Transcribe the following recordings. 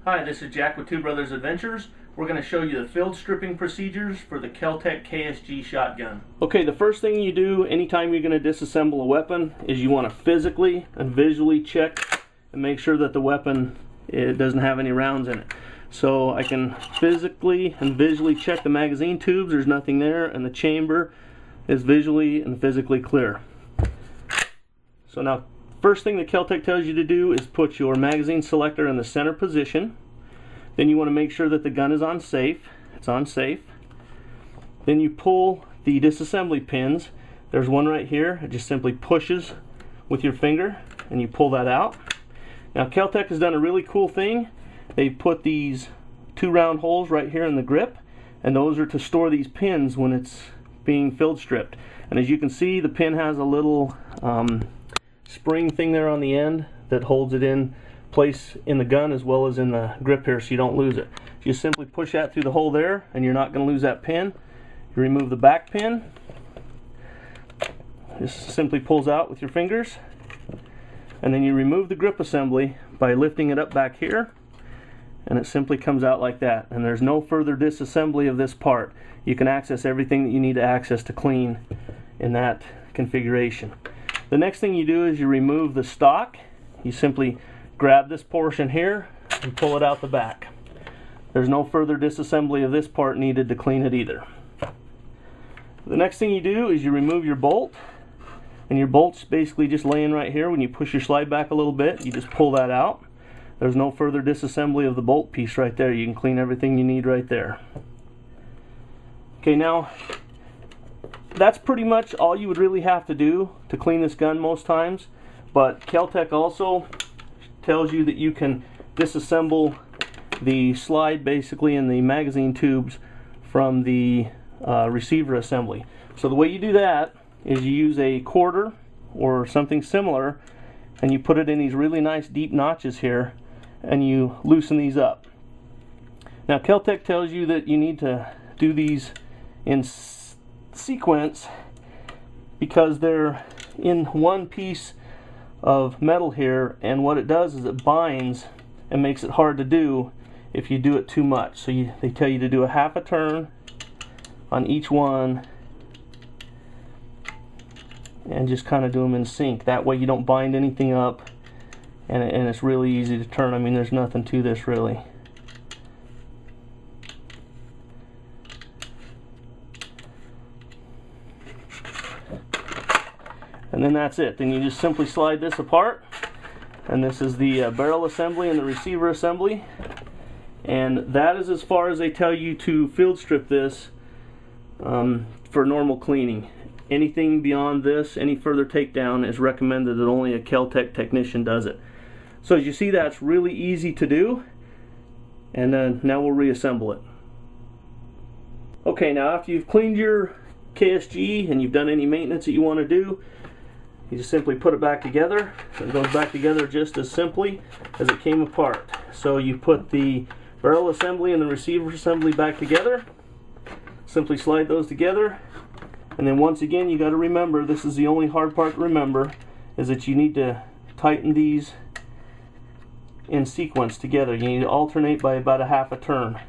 Hi, this is Jack with Two Brothers Adventures. We're going to show you the field stripping procedures for the Kel-Tec KSG shotgun. Okay, the first thing you do anytime you're going to disassemble a weapon is you want to physically and visually check and make sure that the weapon doesn't have any rounds in it. So I can physically and visually check the magazine tubes, there's nothing there, and the chamber is visually and physically clear. So now, first thing the Kel-Tec tells you to do is put your magazine selector in the center position. Then you want to make sure that the gun is on safe. It's on safe. Then you pull the disassembly pins. There's one right here. It just simply pushes with your finger and you pull that out. Now Kel-Tec has done a really cool thing. They put these two round holes right here in the grip, and those are to store these pins when it's being field stripped. And as you can see, the pin has a little spring thing there on the end that holds it in place in the gun as well as in the grip here, so you don't lose it. You simply push that through the hole there and you're not going to lose that pin. You remove the back pin. This simply pulls out with your fingers, and then you remove the grip assembly by lifting it up back here, and it simply comes out like that, and there's no further disassembly of this part. You can access everything that you need to access to clean in that configuration. The next thing you do is you remove the stock. You simply grab this portion here and pull it out the back. There's no further disassembly of this part needed to clean it either. The next thing you do is you remove your bolt, and your bolt's basically just laying right here. When you push your slide back a little bit, you just pull that out. There's no further disassembly of the bolt piece right there. You can clean everything you need right there. Okay, now that's pretty much all you would really have to do to clean this gun most times, but Kel-Tec also tells you that you can disassemble the slide basically in the magazine tubes from the receiver assembly. So the way you do that is you use a quarter or something similar, and you put it in these really nice deep notches here, and you loosen these up. Now Kel-Tec tells you that you need to do these in sequence because they're in one piece of metal here, and what it does is it binds and makes it hard to do if you do it too much. So they tell you to do a half a turn on each one and just kind of do them in sync. That way you don't bind anything up, and it's really easy to turn. I mean, there's nothing to this really. And then that's it. Then you just simply slide this apart, and this is the barrel assembly and the receiver assembly, and that is as far as they tell you to field strip this for normal cleaning. Anything beyond this, any further takedown, is recommended that only a Kel-Tec technician does it. So as you see, that's really easy to do, and now we'll reassemble it. Okay, now after you've cleaned your KSG and you've done any maintenance that you want to do, you just simply put it back together. So it goes back together just as simply as it came apart. So you put the barrel assembly and the receiver assembly back together, simply slide those together, and then once again you got to remember, this is the only hard part to remember, is that you need to tighten these in sequence together. You need to alternate by about a half a turn.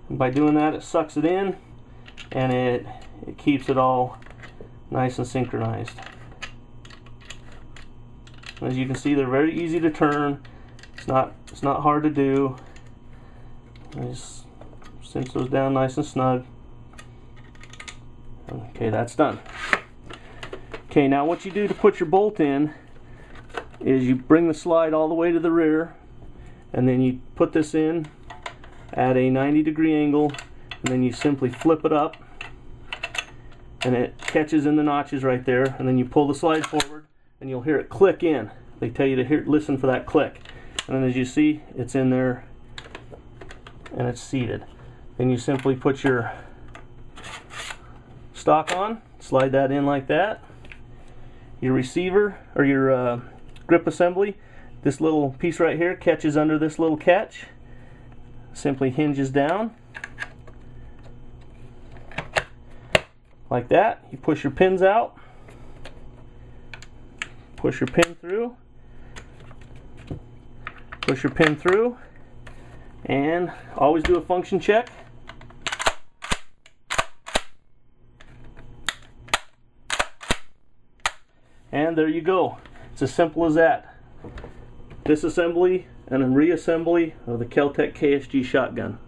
And by doing that, it sucks it in, and it keeps it all nice and synchronized. As you can see, they're very easy to turn. It's not hard to do. Just cinch those down nice and snug. Okay, that's done. Okay, now what you do to put your bolt in is you bring the slide all the way to the rear, and then you put this in at a 90-degree angle, and then you simply flip it up, and it catches in the notches right there, and then you pull the slide forward and you'll hear it click in. They tell you to listen for that click, and then as you see, it's in there and it's seated. Then you simply put your stock on, slide that in like that. Your receiver or your grip assembly, this little piece right here catches under this little catch, simply hinges down like that. You push your pins out, push your pin through, Push your pin through, and always do a function check. And there you go. It's as simple as that. Disassembly and then reassembly of the Kel-Tec KSG shotgun.